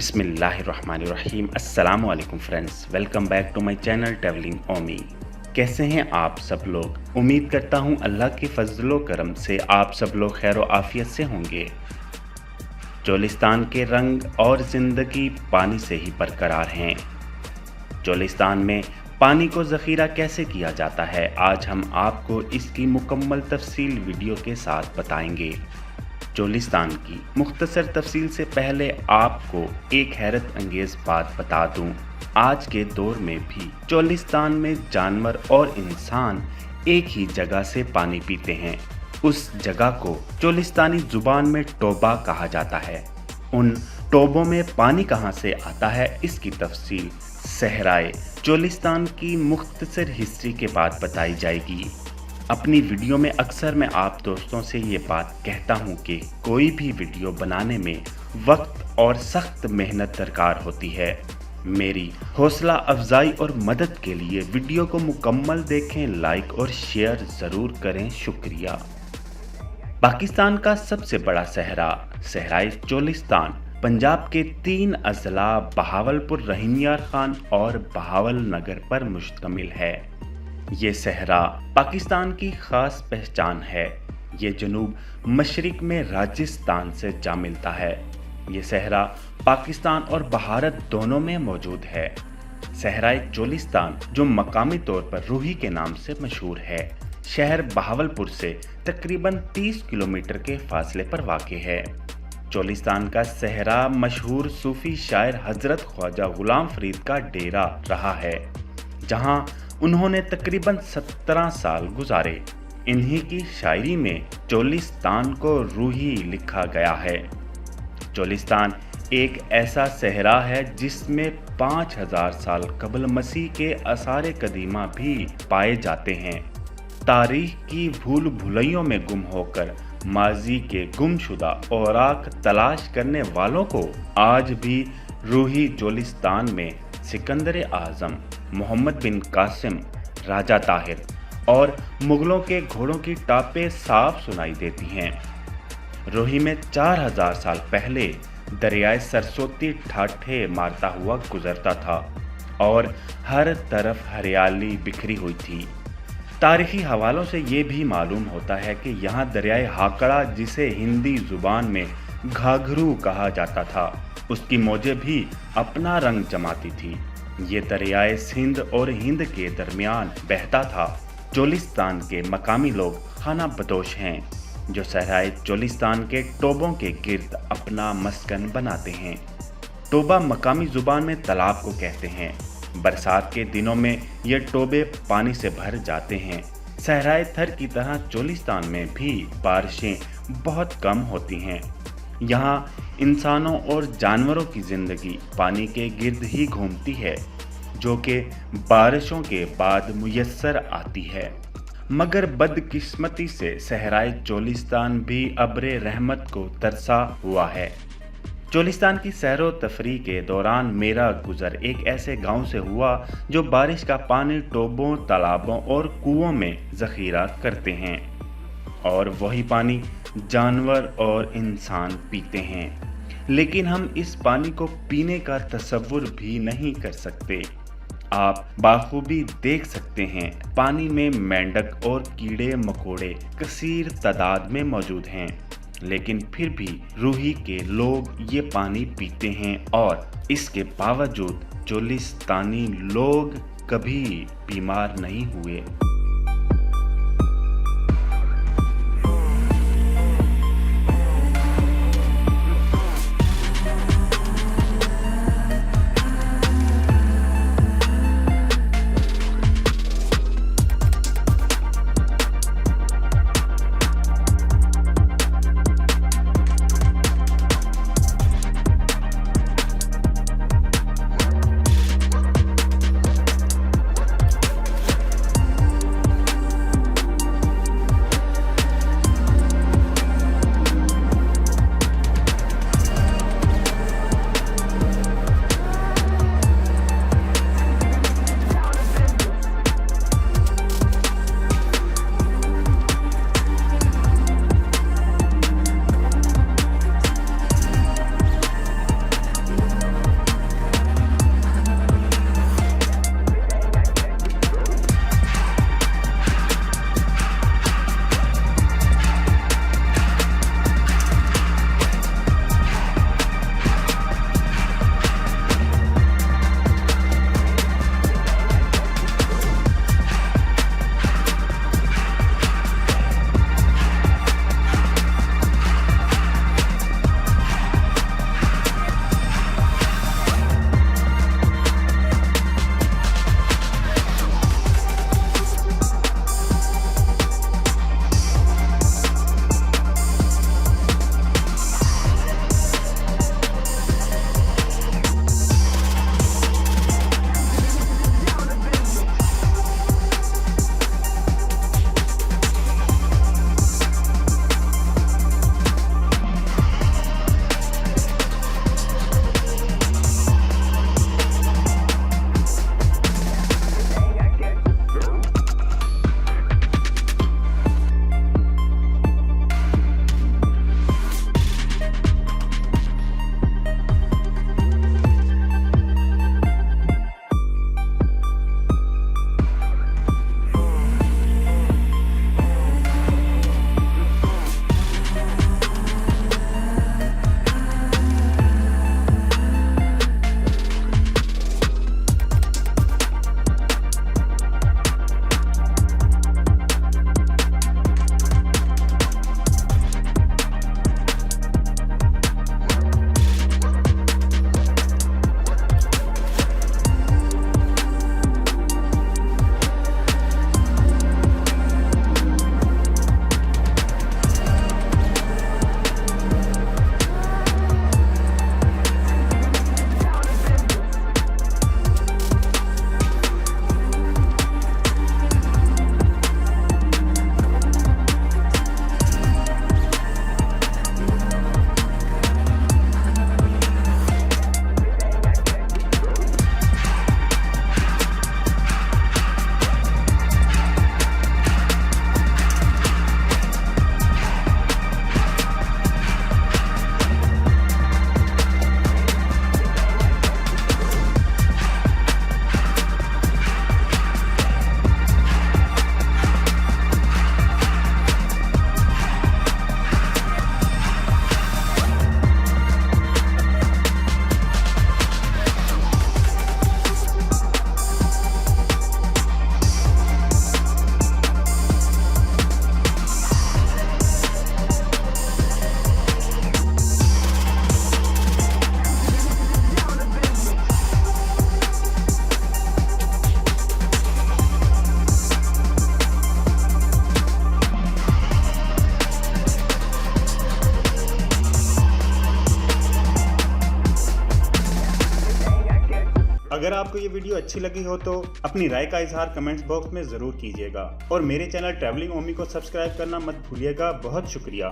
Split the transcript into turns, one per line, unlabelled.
बिस्मिल्लाहिर्रहमानिर्रहीम। अस्सलाम वालेकुम friends, welcome back to my channel traveling Omi. कैसे हैं आप सब लोग? उम्मीद करता हूं अल्लाह के फजलो करम से आप सब लोग खैर व आफियत से होंगे। चोलिस्तान के रंग और ज़िंदगी पानी से ही बरकरार हैं। चोलिस्तान में पानी को ज़ख़ीरा कैसे किया जाता है, आज हम आपको इसकी मुकम्मल तफसील वीडियो के साथ बताएंगे। चोलिस्तान की मुख्तसर तफसील से पहले आपको एक हैरत अंगेज़ बात बता दूं। आज के दौर में भी चोलिस्तान में जानवर और इंसान एक ही जगह से पानी पीते हैं। उस जगह को चोलिस्तानी ज़ुबान में टोबा कहा जाता है। उन टोबों में पानी कहाँ से आता है, इसकी तफसील सहराए चोलिस्तान की मुख्तसर हिस्ट्री के बाद बताई जाएगी। अपनी वीडियो में अक्सर मैं आप दोस्तों से ये बात कहता हूँ कि कोई भी वीडियो बनाने में वक्त और सख्त मेहनत दरकार होती है। मेरी हौसला अफजाई और मदद के लिए वीडियो को मुकम्मल देखें, लाइक और शेयर ज़रूर करें, शुक्रिया। पाकिस्तान का सबसे बड़ा सहराए चोलिस्तान पंजाब के 3 अजला बहावलपुर, रहीमयार खान और बहावल नगर पर मुश्तमिल है। ये सहरा पाकिस्तान की ख़ास पहचान है। ये जनूब मशरिक में राजस्थान से जा मिलता है। ये सहरा पाकिस्तान और भारत दोनों में मौजूद है। सहराए चोलिस्तान जो मकामी तौर पर रूही के नाम से मशहूर है, शहर बहावलपुर से तकरीबन 30 किलोमीटर के फासले पर वाक़ है। चोलिस्तान का सहरा मशहूर सूफ़ी शायर हज़रत ख्वाजा गुलाम फरीद का डेरा रहा है, जहाँ उन्होंने तकरीबन 17 साल गुजारे। इन्हीं की शायरी में चोलिस्तान को रूही लिखा गया है। चोलिस्तान एक ऐसा सहरा है जिसमें 5000 साल कबल मसीह के आसार कदीमा भी पाए जाते हैं। तारीख की भूल भुलैयों में गुम होकर माजी के गुमशुदा औराक तलाश करने वालों को आज भी रूही चोलिस्तान में सिकंदर आज़म, मोहम्मद बिन कासिम, राजा ताहिर और मुग़लों के घोड़ों की टापें साफ सुनाई देती हैं। रूही में 4000 साल पहले दरियाए सरस्वती ठाठे मारता हुआ गुजरता था और हर तरफ हरियाली बिखरी हुई थी। तारीखी हवालों से ये भी मालूम होता है कि यहाँ दरियाए हाकड़ा, जिसे हिंदी ज़ुबान में घाघरू कहा जाता था, उसकी मौजें भी अपना रंग जमाती थी। ये दरियाए सिंध और हिंद के दरमियान बहता था। चोलिस्तान के मकामी लोग खाना बदोश हैं, जो सहराए चोलिस्तान के टोबों के गिर्द अपना मस्कन बनाते हैं। टोबा मकामी ज़ुबान में तालाब को कहते हैं। बरसात के दिनों में ये टोबे पानी से भर जाते हैं। सहराए थर की तरह चोलिस्तान में भी बारिशें बहुत कम होती हैं। यहाँ इंसानों और जानवरों की ज़िंदगी पानी के गिर्द ही घूमती है, जो कि बारिशों के बाद मुयस्सर आती है। मगर बदकिस्मती से सहराए चोलिस्तान भी अब्रे रहमत को तरसा हुआ है। चोलिस्तान की सैरो तफरी के दौरान मेरा गुज़र एक ऐसे गांव से हुआ जो बारिश का पानी टोबों, तालाबों और कुओं में ज़ख़ीरा करते हैं, और वही पानी जानवर और इंसान पीते हैं। लेकिन हम इस पानी को पीने का तसव्वुर भी नहीं कर सकते। आप बाखूबी देख सकते हैं, पानी में मेंढक और कीड़े मकोड़े कसीर तादाद में मौजूद हैं, लेकिन फिर भी रूही के लोग ये पानी पीते हैं और इसके बावजूद चोलिस्तानी लोग कभी बीमार नहीं हुए। اگر آپ کو یہ ویڈیو اچھی لگی ہو تو اپنی رائے کا اظہار کمنٹس باکس میں ضرور کیجیے گا اور میرے چینل ٹریولنگ اومی کو سبسکرائب کرنا مت بھولیے گا۔ بہت شکریہ۔